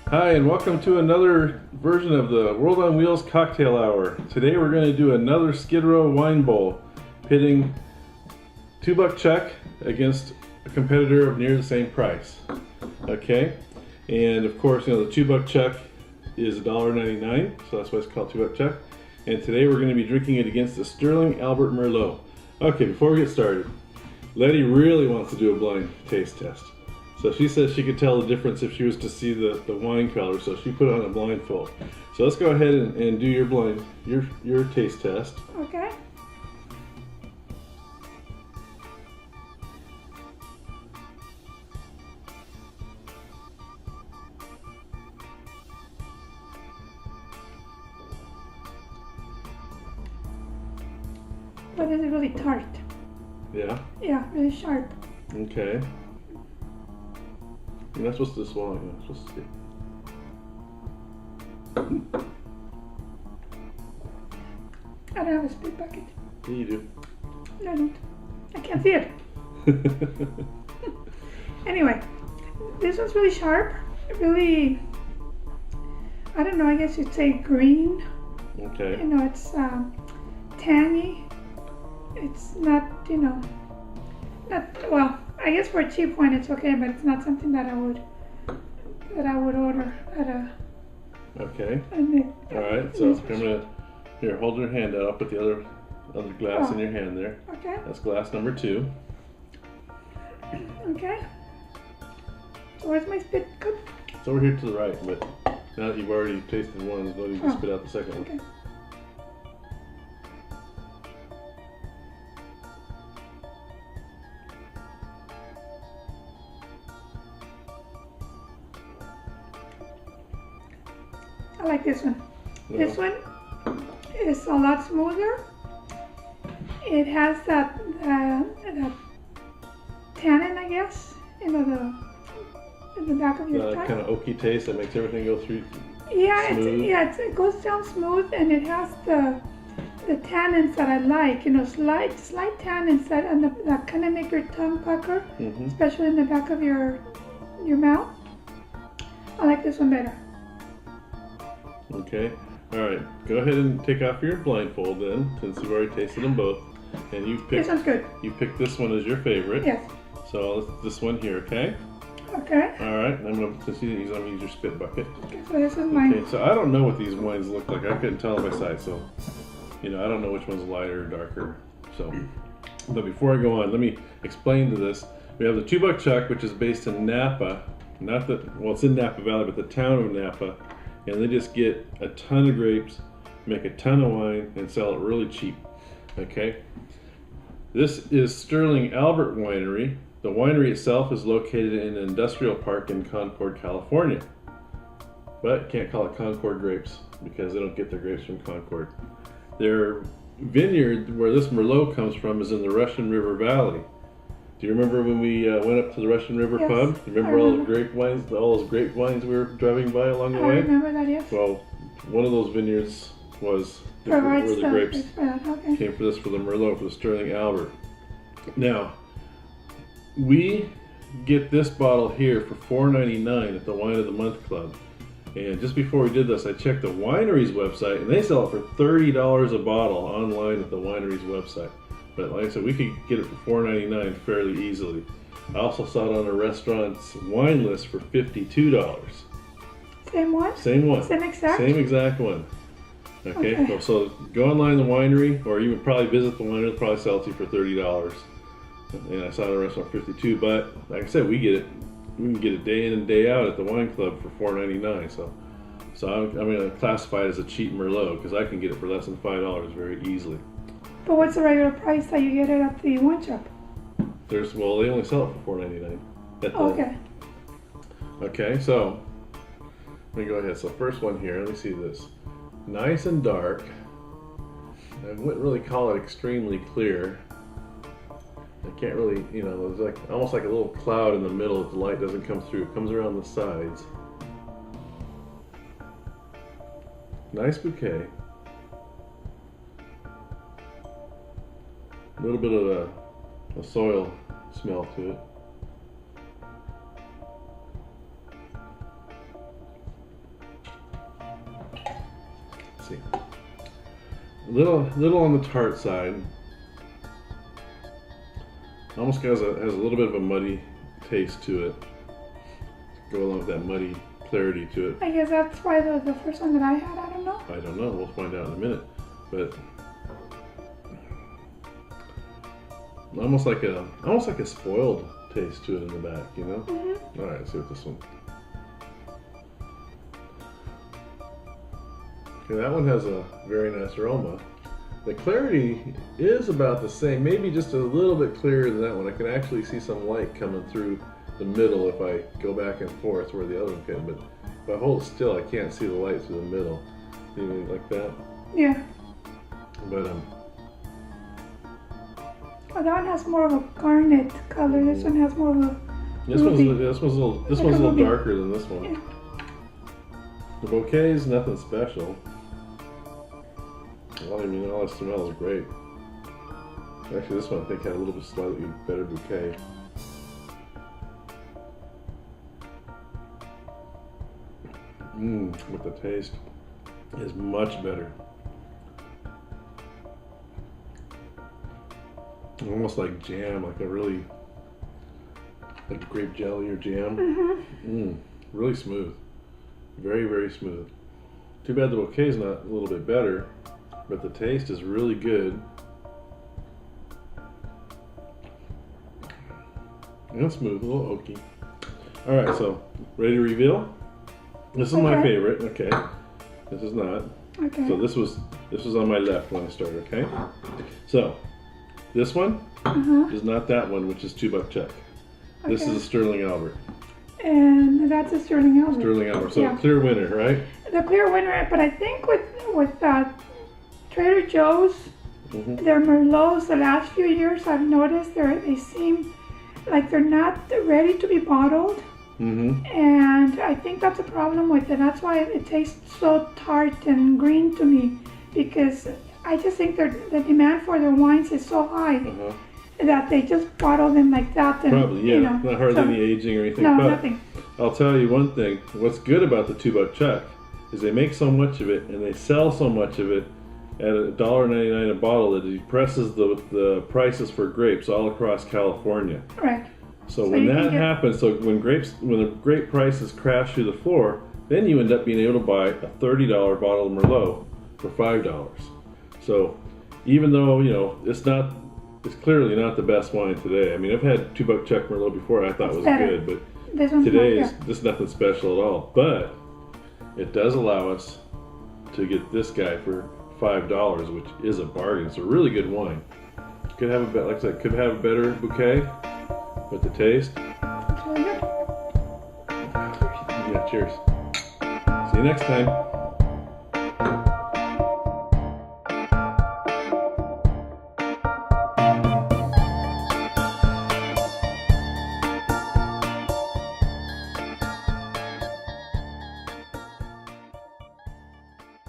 Hi, and welcome to another version of the World on Wheels Cocktail Hour. Today we're going to do another Skid Row wine bowl, pitting $2 Chuck against a competitor of near the same price. Okay, and of course, the $2 Chuck is $1.99, so that's why it's called $2 Chuck. And today we're going to be drinking it against the Sterling Albert Merlot. Okay, before we get started, Letty really wants to do a blind taste test. So she says she could tell the difference if she was to see the wine color, so she put on a blindfold. So let's go ahead and do your taste test. Okay. But it's really tart. Yeah? Yeah, really sharp. Okay. You're not supposed to swallow, you're not supposed to see. I don't have a spit bucket. Yeah, you do. No, I don't. I can't see it. Anyway, this one's really sharp. Really, I don't know, I guess you'd say green. Okay. It's tangy. It's not, not, well, I guess for a cheap wine it's okay, but it's not something that I would order at a. Okay. All right. So I'm gonna hold your hand out. I'll put the other glass in your hand there. Okay. That's glass number 2. Okay. So where's my spit cup? It's over here to the right, but now that you've already tasted one, there's no need to spit out the second one. Okay. I like this one. Yeah. This one is a lot smoother. It has that tannin, I guess, in the back of your tongue. Kind of oaky taste that makes everything go through. Yeah, smooth. it goes down smooth, and it has the tannins that I like. Slight tannins that kind of make your tongue pucker, especially in the back of your mouth. I like this one better. Okay. All right. Go ahead and take off your blindfold then, since you've already tasted them both, and This one's good. You picked this one as your favorite. Yes. So this one here, okay? Okay. All right. I'm gonna use your spit bucket. Okay, so this is mine. Okay. So I don't know what these wines look like. I couldn't tell by sight. So, I don't know which one's lighter or darker. So, but before I go on, let me explain to this. We have the $2 Chuck, which is based in Napa. It's in Napa Valley, but the town of Napa. And they just get a ton of grapes, make a ton of wine, and sell it really cheap. Okay? This is Sterling Albert Winery. The winery itself is located in an industrial park in Concord, California. But can't call it Concord grapes because they don't get their grapes from Concord. Their vineyard, where this Merlot comes from, is in the Russian River Valley. Do you remember when we went up to the Russian River Yes, pub? Remember all the grapevines, all those grapevines we were driving by along the way? I remember that, yes. Well, one of those vineyards was where Provides the grapes okay. came for the Merlot, for the Sterling Albert. Now, we get this bottle here for $4.99 at the Wine of the Month Club. And just before we did this, I checked the winery's website, and they sell it for $30 a bottle online at the winery's website. But like I said, we could get it for $4.99 fairly easily. I also saw it on a restaurant's wine list for $52. Same one? Same one. Same exact? Same exact one. Okay. So go online to the winery, or you would probably visit the winery. They'll probably sell it to you for $30. And I saw it at a restaurant for $52. But like I said, we can get it day in and day out at the wine club for $4.99. So I'm going to classify it as a cheap Merlot because I can get it for less than $5 very easily. But what's the regular price that you get it at the wine shop? They only sell it for $4.99. Okay. Okay, so let me go ahead. So first one here, let me see this. Nice and dark. I wouldn't really call it extremely clear. I can't really, it's like almost like a little cloud in the middle if the light doesn't come through. It comes around the sides. Nice bouquet. A little bit of a soil smell to it. little on the tart side. Almost has a little bit of a muddy taste to it. Go along with that muddy clarity to it. I guess that's why the first one that I had, I don't know. I don't know. We'll find out in a minute. But almost like a spoiled taste to it in the back, you know? Mm-hmm. All right, let's see what this one. Okay, that one has a very nice aroma. The clarity is about the same, maybe just a little bit clearer than that one. I can actually see some light coming through the middle if I go back and forth where the other one can, but if I hold still, I can't see the light through the middle. Anything like that? Yeah. But Oh, that one has more of a garnet color. This one has more of a this one's ruby. a little darker than this one. Yeah. The bouquet is nothing special. Well, I mean, all it smells great. Actually, this one I think had a little bit slightly better bouquet. But the taste is much better. Almost like jam, like a really, like grape jelly or jam. Mm-hmm. Really smooth. Very, very smooth. Too bad the bouquet is not a little bit better, but the taste is really good. And smooth, a little oaky. All right, so ready to reveal? This is my favorite. Okay, this is not. Okay. So this was on my left when I started. Okay, so this one is not that one, which is $2 check. This is a Sterling Albert. And that's a Sterling Albert. Sterling Albert. So clear winner, right? The clear winner, but I think with Trader Joe's, their Merlots, the last few years I've noticed they seem like they're not ready to be bottled. And I think that's a problem with it. That's why it tastes so tart and green to me, because I just think the demand for their wines is so high that they just bottle them like that. And, probably, yeah. You know, not hardly any aging or anything. No, but nothing. I'll tell you one thing. What's good about the $2 check is they make so much of it and they sell so much of it at $1.99 a bottle that it depresses the prices for grapes all across California. Right. So when that happens, so when the grape prices crash through the floor, then you end up being able to buy a $30 bottle of Merlot for $5. So even though, you know, it's clearly not the best wine today. I mean, I've had $2 check Merlot before I thought was good, but today is just nothing special at all. But it does allow us to get this guy for $5, which is a bargain. It's a really good wine. Could have like I said, could have a better bouquet, but the taste. It's really good. Yeah, cheers. See you next time.